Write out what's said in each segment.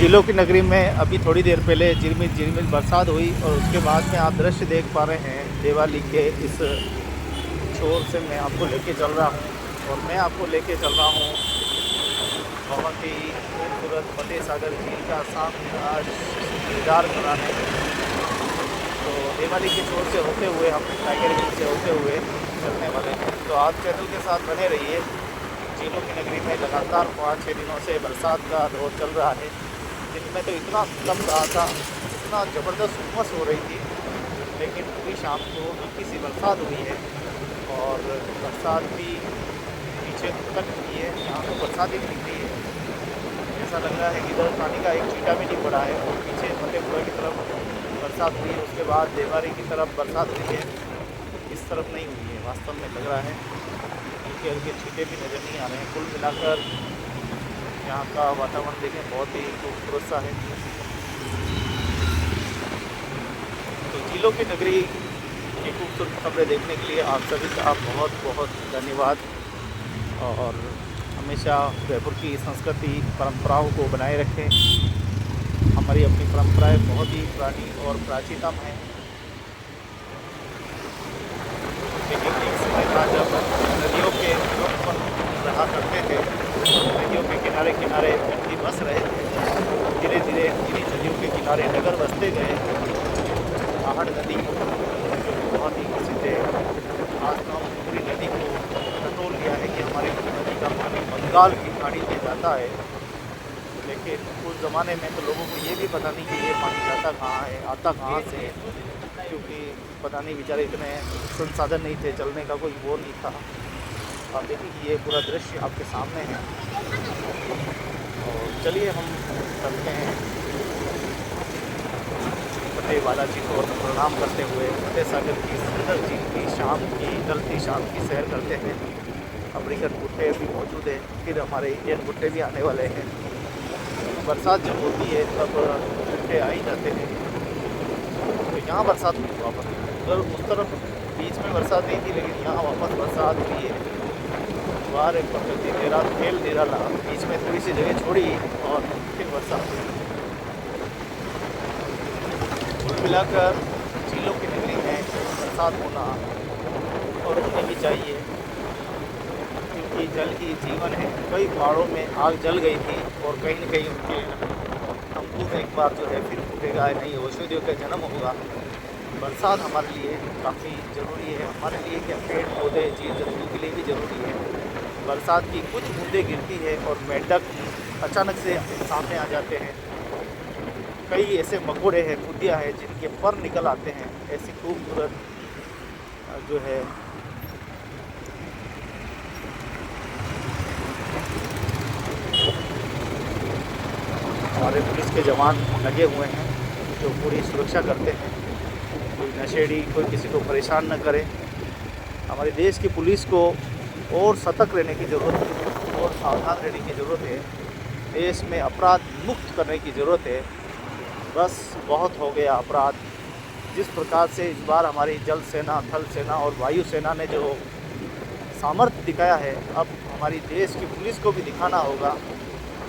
झीलों की नगरी में अभी थोड़ी देर पहले झिरमिर झिरमिर बरसात हुई और उसके बाद में आप दृश्य देख पा रहे हैं देवाली के इस छोर से मैं आपको लेके चल रहा हूँ और मैं आपको लेके चल रहा हूँ बहुत ही खूबसूरत फतेह सागर झील का सामने आज दीदार कराने। तो देवाली के छोर से होते हुए हम टाइगर हिल से होते हुए चलने वाले हैं। तो आप चैनल के साथ बने रहिए। झीलों की नगरी में लगातार 5-6 दिनों से बरसात का दौर चल रहा है। दिन में तो इतना कम रहा था, इतना ज़बरदस्त उमस हो रही थी, लेकिन पूरी शाम को हल्की सी बरसात हुई है और बरसात भी पीछे तक हुई है। यहाँ तो बरसात ही दिख रही है, ऐसा लग रहा है कि इधर पानी का एक छींटा भी नहीं पड़ा है। और पीछे फतेहपुरा की तरफ बरसात हुई है, उसके बाद देवारी की तरफ बरसात हुई है, इस तरफ नहीं हुई है। वास्तव में लग रहा है हल्के हल्के छींटे भी नज़र नहीं आ रहे हैं। कुल मिलाकर यहाँ का वातावरण देखें बहुत ही खूबसूरत सा है। तो झीलों की नगरी की खूबसूरत खबरें देखने के लिए आप सभी का बहुत बहुत धन्यवाद। और हमेशा जयपुर की संस्कृति परंपराओं को बनाए रखें। हमारी अपनी परंपराएं बहुत ही पुरानी और प्राचीनतम हैं। लेकिन एक समय था जब नदियों के रुख पर रहा करते थे, नदियों के किनारे किनारे व्यक्ति बस रहे थे। धीरे धीरे इन्हीं नदियों के किनारे नगर बसते गए। आहड़ नदी जो कि बहुत ही प्रसिद्ध है, आज तो हम पूरी नदी को टटोल लिया है कि हमारे नदी का पानी बंगाल की खाड़ी में जाता है। लेकिन उस ज़माने में तो लोगों को ये भी पता नहीं कि ये पानी जाता कहाँ है, आता कहाँ से है, क्योंकि पता नहीं बेचारे इतने संसाधन नहीं थे, चलने का कोई वो नहीं था। आप देखिए कि ये पूरा दृश्य आपके सामने है। और चलिए हम चलते हैं फतेह बालाजी को प्रणाम करते हुए फतेह सागर की सुंदर झील की शाम की ढलती शाम की सैर करते हैं। अमेरिकन भुट्टे भी मौजूद हैं, फिर हमारे इंडियन भुट्टे भी आने वाले हैं। बरसात जब होती है तब भुट्टे आ ही जाते हैं। तो यहाँ बरसात हुई वापस, उधर उस तरफ बीच में बरसात नहीं थी, लेकिन यहाँ वापस बरसात हुई है। बाहर एक प्रकृति मेरा खेल निराला, बीच में थोड़ी सी जगह छोड़ी और फिर बरसात हुई। कुल मिलाकर झीलों की नगरी में बरसात होना और होनी भी चाहिए, क्योंकि जल ही जीवन है। कई पहाड़ों में आग जल गई थी और कहीं न कहीं उनके अंकुर में एक बार जो है फिर फूटेगा, नहीं औषधियों का जन्म होगा। बरसात हमारे लिए काफ़ी ज़रूरी है, हमारे लिए क्या, पेड़ पौधे जीव जंतु के लिए भी ज़रूरी है। बरसात की कुछ बूंदें गिरती है और मेंढक अचानक से सामने आ जाते हैं। कई ऐसे मकोड़े हैं, कुतिया है, जिनके पर निकल आते हैं। ऐसी खूबसूरत जो है हमारे पुलिस के जवान लगे हुए हैं जो पूरी सुरक्षा करते हैं। कोई नशेड़ी कोई किसी को परेशान न करे। हमारे देश की पुलिस को और सतर्क रहने की ज़रूरत है और सावधान रहने की ज़रूरत है। देश में अपराध मुक्त करने की ज़रूरत है। बस बहुत हो गया अपराध। जिस प्रकार से इस बार हमारी जल सेना, थल सेना और वायु सेना ने जो सामर्थ्य दिखाया है, अब हमारी देश की पुलिस को भी दिखाना होगा।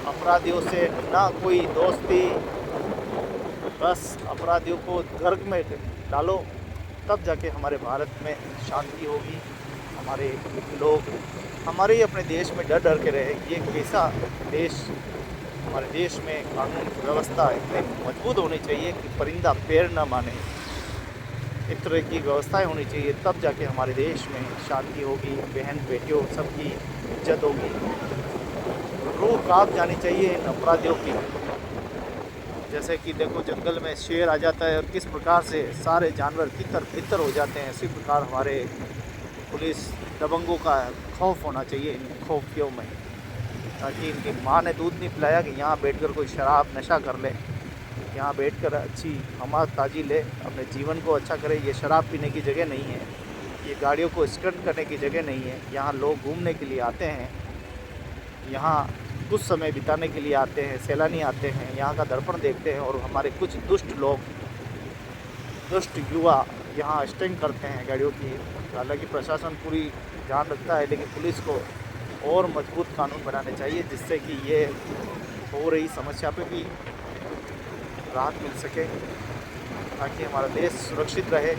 अपराधियों से ना कोई दोस्ती, बस अपराधियों को गर्ग में डालो, तब जाके हमारे भारत में शांति होगी। हमारे लोग हमारे ही अपने देश में डर डर के रहे। ये कैसा देश, हमारे देश में कानून व्यवस्था इतनी मजबूत होनी चाहिए कि परिंदा पैर न माने। इस तरह की व्यवस्थाएं होनी चाहिए, तब जाके हमारे देश में शांति होगी, बहन बेटियों सबकी इज्जत होगी। रूह कांप जानी चाहिए इन अपराधियों की। जैसे कि देखो, जंगल में शेर आ जाता है और किस प्रकार से सारे जानवर तितर बितर हो जाते हैं, इसी प्रकार हमारे पुलिस दबंगों का खौफ होना चाहिए इन खौफियों में, ताकि इनकी माँ ने दूध नहीं पिलाया कि यहाँ बैठकर कोई शराब नशा कर ले। यहाँ बैठकर अच्छी हवा ताज़ी ले, अपने जीवन को अच्छा करे। ये शराब पीने की जगह नहीं है, ये गाड़ियों को स्टंट करने की जगह नहीं है। यहाँ लोग घूमने के लिए आते हैं, यहाँ कुछ समय बिताने के लिए आते हैं, सैलानी आते हैं, यहाँ का दर्पण देखते हैं। और हमारे कुछ दुष्ट लोग, दुष्ट युवा यहाँ स्टंट करते हैं गाड़ियों की। हालांकि प्रशासन पूरी ध्यान रखता है, लेकिन पुलिस को और मजबूत कानून बनाने चाहिए, जिससे कि ये हो रही समस्या पे भी राहत मिल सके, ताकि हमारा देश सुरक्षित रहे।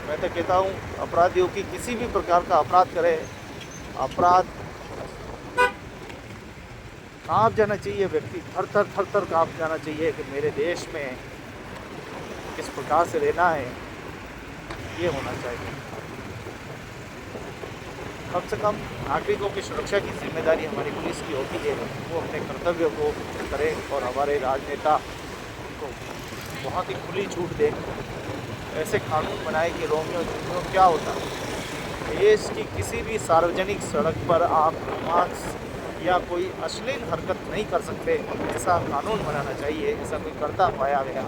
मैं तो कहता हूँ अपराधियों की किसी भी प्रकार का अपराध करे, अपराध काँप जाना चाहिए, व्यक्ति थर थर काँप जाना चाहिए कि मेरे देश में किस प्रकार से रहना है, ये होना चाहिए। कम से कम नागरिकों की सुरक्षा की जिम्मेदारी हमारी पुलिस की होती है, वो अपने कर्तव्यों को करें और हमारे राजनेता को बहुत ही खुली छूट दें। ऐसे कानून बनाए कि रोमियो जूलियो क्या होता है, देश की किसी भी सार्वजनिक सड़क पर आप रोमांस या कोई अश्लील हरकत नहीं कर सकते, ऐसा कानून बनाना चाहिए। ऐसा कोई करता पाया गया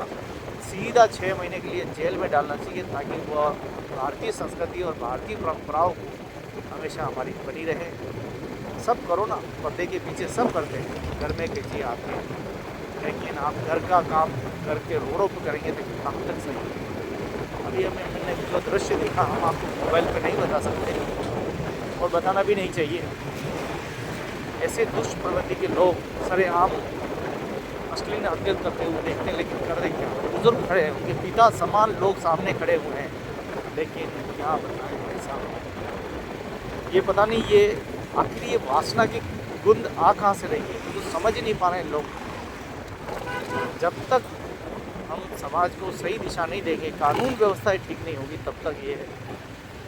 सीधा 6 महीने के लिए जेल में डालना चाहिए, ताकि वह भारतीय संस्कृति और भारतीय परंपराओं को हमेशा हमारी बनी रहे। सब करो ना, पर्दे के पीछे सब करते हैं, घर में कीजिए आपके, लेकिन आप घर का काम करके रोडों पर करेंगे तो कहाँ तक सही। अभी मैंने जो दृश्य देखा हम आपको मोबाइल पे नहीं बता सकते और बताना भी नहीं चाहिए। ऐसे दुष्ट प्रवृत्ति के लोग सरेआम अश्लील हरकत करते हुए देखते हैं, लेकिन कर रहे क्या, बुजुर्ग खड़े हैं, उनके पिता समान लोग सामने खड़े हुए हैं, लेकिन क्या बताएं ऐसा, ये पता नहीं ये आखिर ये वासना की गुंद आ कहाँ से रही है, तो समझ ही नहीं पा रहे हैं लोग। जब तक हम समाज को सही दिशा नहीं देंगे, कानून व्यवस्था ठीक नहीं होगी, तब तक ये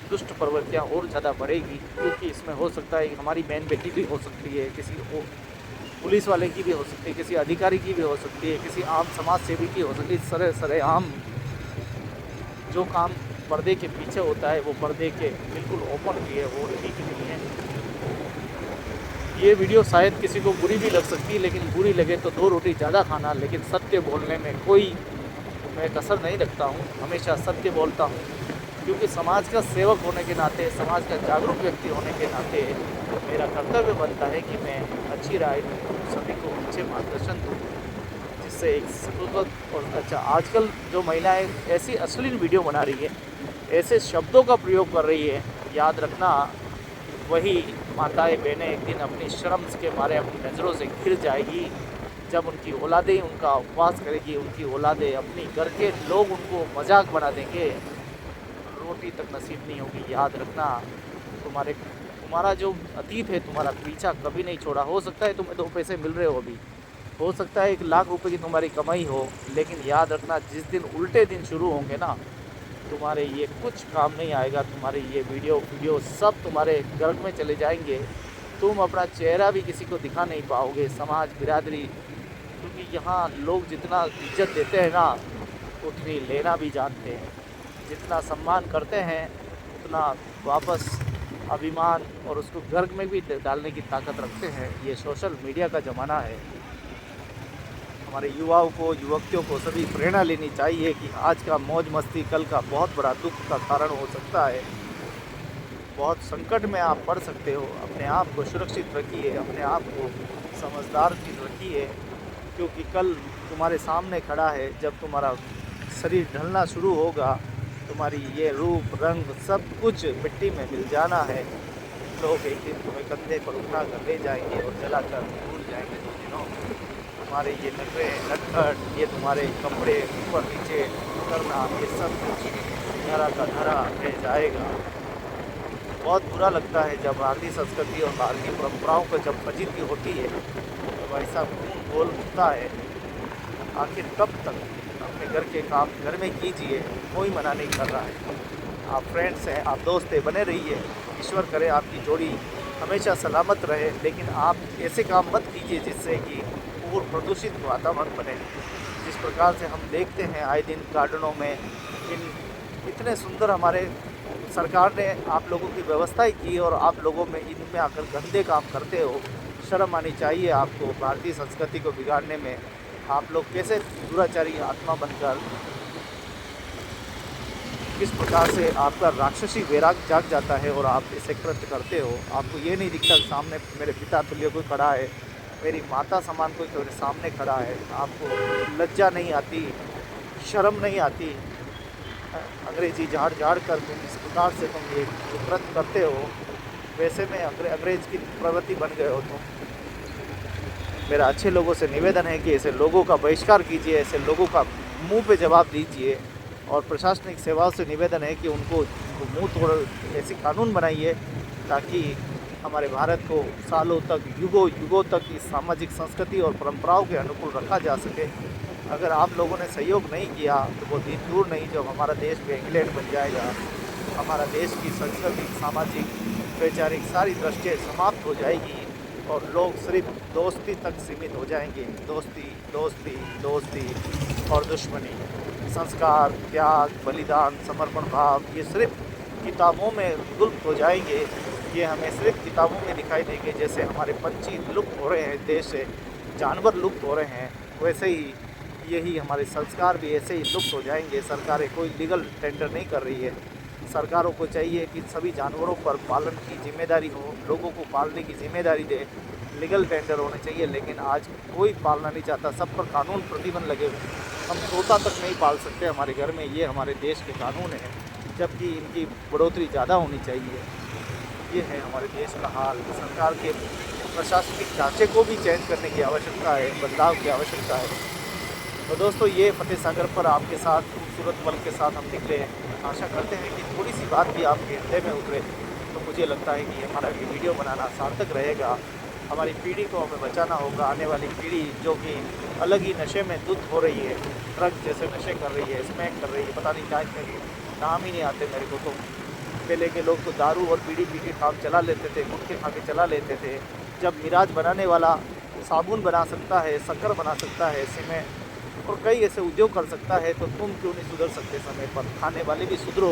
दुष्ट प्रवृत्तियाँ और ज़्यादा बढ़ेगी। क्योंकि इसमें हो सकता है हमारी बहन बेटी भी हो सकती है, किसी पुलिस वाले की भी हो सकती है, किसी अधिकारी की भी हो सकती है, किसी आम समाज सेवी की हो सकती है। सरेआम जो काम पर्दे के पीछे होता है वो पर्दे के बिल्कुल ओपन भी है, वो ठीक नहीं है। ये वीडियो शायद किसी को बुरी भी लग सकती है, लेकिन बुरी लगे तो 2 रोटी ज़्यादा खाना, लेकिन सत्य बोलने में कोई मैं कसर नहीं रखता हूँ, हमेशा सत्य बोलता हूँ। क्योंकि समाज का सेवक होने के नाते, समाज का जागरूक व्यक्ति होने के नाते मेरा कर्तव्य बनता है कि मैं अच्छी राय दूँ, सभी को अच्छे मार्गदर्शन दूँ, जिससे एक सतत और अच्छा। आजकल जो महिलाएं ऐसी अश्लील वीडियो बना रही है, ऐसे शब्दों का प्रयोग कर रही है, याद रखना वही माताएं बहनें एक दिन अपनी शर्म के मारे अपनी नज़रों से गिर जाएगी, जब उनकी औलादें उनका उपवास करेगी, उनकी औलादें अपनी घर के लोग उनको मजाक बना देंगे, रोटी तक नसीब नहीं होगी। याद रखना तुम्हारा जो अतीत है तुम्हारा पीछा कभी नहीं छोड़ा। हो सकता है तुम्हें 2 पैसे मिल रहे हो अभी, हो सकता है 1 लाख रुपए की तुम्हारी कमाई हो, लेकिन याद रखना जिस दिन उल्टे दिन शुरू होंगे ना, तुम्हारे ये कुछ काम नहीं आएगा। तुम्हारे ये वीडियो सब तुम्हारे घर में चले जाएंगे, तुम अपना चेहरा भी किसी को दिखा नहीं पाओगे, समाज बिरादरी। क्योंकि यहाँ लोग जितना इज्जत देते हैं ना, उतनी लेना भी जानते हैं, जितना सम्मान करते हैं उतना वापस अभिमान और उसको घर में भी डालने की ताकत रखते हैं। ये सोशल मीडिया का ज़माना है। हमारे युवाओं को, युवतियों को सभी प्रेरणा लेनी चाहिए कि आज का मौज मस्ती कल का बहुत बड़ा दुख का कारण हो सकता है। बहुत संकट में आप पड़ सकते हो। अपने आप को सुरक्षित रखिए, अपने आप को समझदार चीज़ रखिए, क्योंकि कल तुम्हारे सामने खड़ा है। जब तुम्हारा शरीर ढलना शुरू होगा, तुम्हारी ये रूप रंग सब कुछ मिट्टी में मिल जाना है। लोग एक दिन तुम्हें कंधे पर उठा कर ले जाएंगे और जला कर भूल जाएंगे 2 दिनों। तुम्हारे ये नखरे नटखट, ये तुम्हारे कपड़े ऊपर नीचे करना, ये सब कुछ धरा का धरा रह जाएगा। बहुत बुरा लगता है जब भारतीय संस्कृति और भारतीय परंपराओं को जब फजीती होती है, तो ऐसा खून बोल उठता है। आखिर कब तक अपने घर के काम घर में कीजिए, कोई मना नहीं कर रहा है। आप फ्रेंड्स हैं, आप दोस्त हैं, बने रहिए। ईश्वर करे आपकी जोड़ी हमेशा सलामत रहे, लेकिन आप ऐसे काम मत कीजिए जिससे कि और प्रदूषित वातावरण बने। जिस प्रकार से हम देखते हैं आए दिन गार्डनों में इतने सुंदर हमारे सरकार ने आप लोगों की व्यवस्थाएं की, और आप लोगों में इनमें आकर गंदे काम करते हो। शर्म आनी चाहिए आपको। भारतीय संस्कृति को बिगाड़ने में आप लोग कैसे दुराचारी आत्मा बनकर किस प्रकार से आपका राक्षसी वैराग जाग जाता है और आप इसे कृत्य करते हो। आपको ये नहीं दिखता सामने मेरे पिता तुल्य कोई खड़ा है, मेरी माता समान कोई मेरे सामने खड़ा है। आपको लज्जा नहीं आती, शर्म नहीं आती। अंग्रेजी झाड़ झाड़ कर तुम इस प्रकार से तुम ये कृत्य करते हो, वैसे में अंग्रेज की प्रवृत्ति बन गए हो तुम। मेरा अच्छे लोगों से निवेदन है कि ऐसे लोगों का बहिष्कार कीजिए, ऐसे लोगों का मुंह पे जवाब दीजिए। और प्रशासनिक सेवाओं से निवेदन है कि उनको मुंह तोड़ ऐसे कानून बनाइए ताकि हमारे भारत को सालों तक, युगों युगों तक इस सामाजिक संस्कृति और परंपराओं के अनुकूल रखा जा सके। अगर आप लोगों ने सहयोग नहीं किया तो वो दिन दूर नहीं जब हमारा देश भी इंग्लैंड बन जाएगा। हमारा देश की सांस्कृतिक, सामाजिक, वैचारिक सारी दृष्टियाँ समाप्त हो जाएगी और लोग सिर्फ दोस्ती तक सीमित हो जाएंगे। दोस्ती दोस्ती दोस्ती और दुश्मनी, संस्कार, त्याग, बलिदान, समर्पण भाव ये सिर्फ किताबों में लुप्त हो जाएंगे। ये हमें सिर्फ किताबों में दिखाई देंगे। जैसे हमारे पंछी लुप्त हो रहे हैं देश से, जानवर लुप्त हो रहे हैं, वैसे ही यही हमारे संस्कार भी ऐसे ही लुप्त हो जाएंगे। सरकारें कोई लीगल टेंडर नहीं कर रही है। सरकारों को चाहिए कि सभी जानवरों पर पालन की जिम्मेदारी हो, लोगों को पालने की जिम्मेदारी दे, लीगल टेंडर होने चाहिए। लेकिन आज कोई पालना नहीं चाहता, सब पर कानून प्रतिबंध लगे हुए। हम तोता तक नहीं पाल सकते हमारे घर में, ये हमारे देश के कानून है, जबकि इनकी बढ़ोतरी ज़्यादा होनी चाहिए। ये है हमारे देश का हाल। सरकार के प्रशासनिक ढांचे को भी चेंज करने की आवश्यकता है, बदलाव की आवश्यकता है। तो दोस्तों, ये फतेह सागर पर आपके साथ खूबसूरत पल के साथ हम निकले हैं। आशा करते हैं कि थोड़ी सी बात भी आपके हृदय में उतरे। तो मुझे लगता है कि हमारा ये वीडियो बनाना सार्थक रहेगा। हमारी पीढ़ी को हमें बचाना होगा। आने वाली पीढ़ी जो कि अलग ही नशे में धुत हो रही है, ड्रग जैसे नशे कर रही है, स्मैक कर रही है, पता नहीं क्या इतने नाम ही नहीं आते मेरे को। तो पहले के लोग तो दारू और बीड़ी पी के काम चला लेते थे, गुटखे खा के चला लेते थे। जब मिराज बनाने वाला साबुन बना सकता है, शक्कर बना सकता है, सीमेंट और कई ऐसे उद्योग कर सकता है, तो तुम क्यों नहीं सुधर सकते समय पर? खाने वाले भी सुधरो,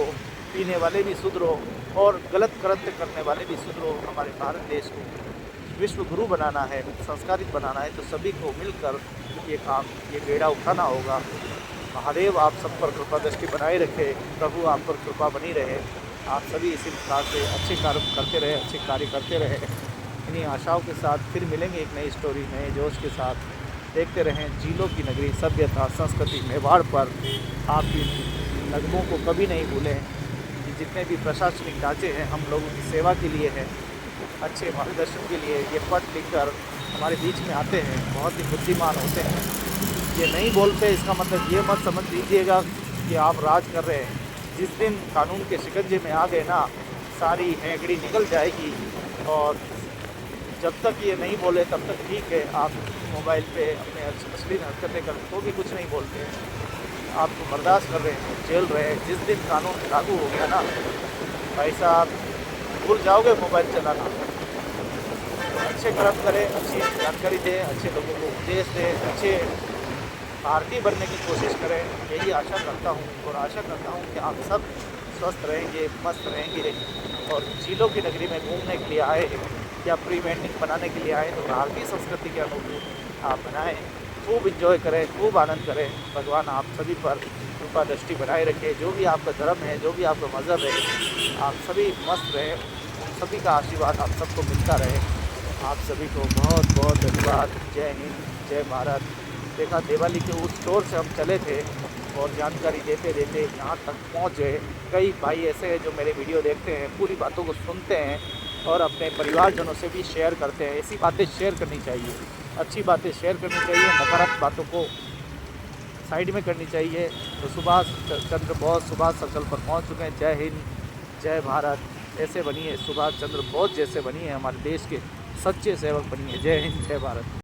पीने वाले भी सुधरो और गलत कृत्य करने वाले भी सुधरो। हमारे भारत देश को विश्व गुरु बनाना है, संस्कारित बनाना है, तो सभी को मिलकर ये काम, ये बेड़ा उठाना होगा। महादेव आप सब पर कृपा दृष्टि बनाए रखे, प्रभु आप पर कृपा बनी रहे। आप सभी इसी प्रकार से अच्छे कार्य करते रहे, अच्छे कार्य करते रहे। इन्हीं आशाओं के साथ फिर मिलेंगे एक नई स्टोरी, नए जोश के साथ। देखते रहें झीलों की नगरी, सभ्यता, संस्कृति, मेवाड़ पर। आपकी नगमों को कभी नहीं भूलें कि जितने भी प्रशासनिक ढांचे हैं हम लोगों की सेवा के लिए है, अच्छे मार्गदर्शन के लिए ये पढ़ लिख कर हमारे बीच में आते हैं, बहुत ही बुद्धिमान होते हैं। ये नहीं बोलते, इसका मतलब ये मत समझ लीजिएगा कि आप राज कर रहे हैं। जिस दिन कानून के शिकंजे में आ गए ना, सारी हैंकड़ी निकल जाएगी। और जब तक ये नहीं बोले तब तक ठीक है, आप मोबाइल पे अपने अश्लील हरकतें कर तो भी कुछ नहीं बोलते हैं, आपको बर्दाश्त कर रहे हैं, झेल रहे हैं। जिस दिन कानून लागू हो गया ना भाई साहब, भूल जाओगे मोबाइल चलाना। अच्छे कर्म करें, अच्छी जानकारी दें, अच्छे लोगों को उपदेश दें, अच्छे भारतीय बनने की कोशिश करें, यही आशा करता हूँ। और आशा करता हूँ कि आप सब स्वस्थ रहेंगे, मस्त रहेंगे और झीलों की नगरी में घूमने के लिए आए या प्री वेडिंग बनाने के लिए आए तो भारतीय संस्कृति के अनुकूल आप बनाएं, खूब इंजॉय करें, खूब आनंद करें। भगवान आप सभी पर कृपा दृष्टि बनाए रखे। जो भी आपका धर्म है, जो भी आपका मज़हब है, आप सभी मस्त रहें, सभी का आशीर्वाद आप सबको मिलता रहे। आप सभी को बहुत बहुत धन्यवाद। जय हिंद, जय भारत। देखा, दिवाली के उस स्टोर से हम चले थे और जानकारी देते देते यहाँ तक पहुँचे। कई भाई ऐसे हैं जो मेरे वीडियो देखते हैं, पूरी बातों को सुनते हैं और अपने परिवारजनों से भी शेयर करते हैं। ऐसी बातें शेयर करनी चाहिए, अच्छी बातें शेयर करनी चाहिए, नकारात्मक बातों को साइड में करनी चाहिए। तो सुभाष चंद्र बोस सुभाष सर्कल पर पहुँच चुके हैं। जय हिंद, जय भारत। ऐसे बनिए, सुभाष चंद्र बोस जैसे बनिए, हमारे देश के सच्चे सेवक बनिए। जय हिंद, जय भारत।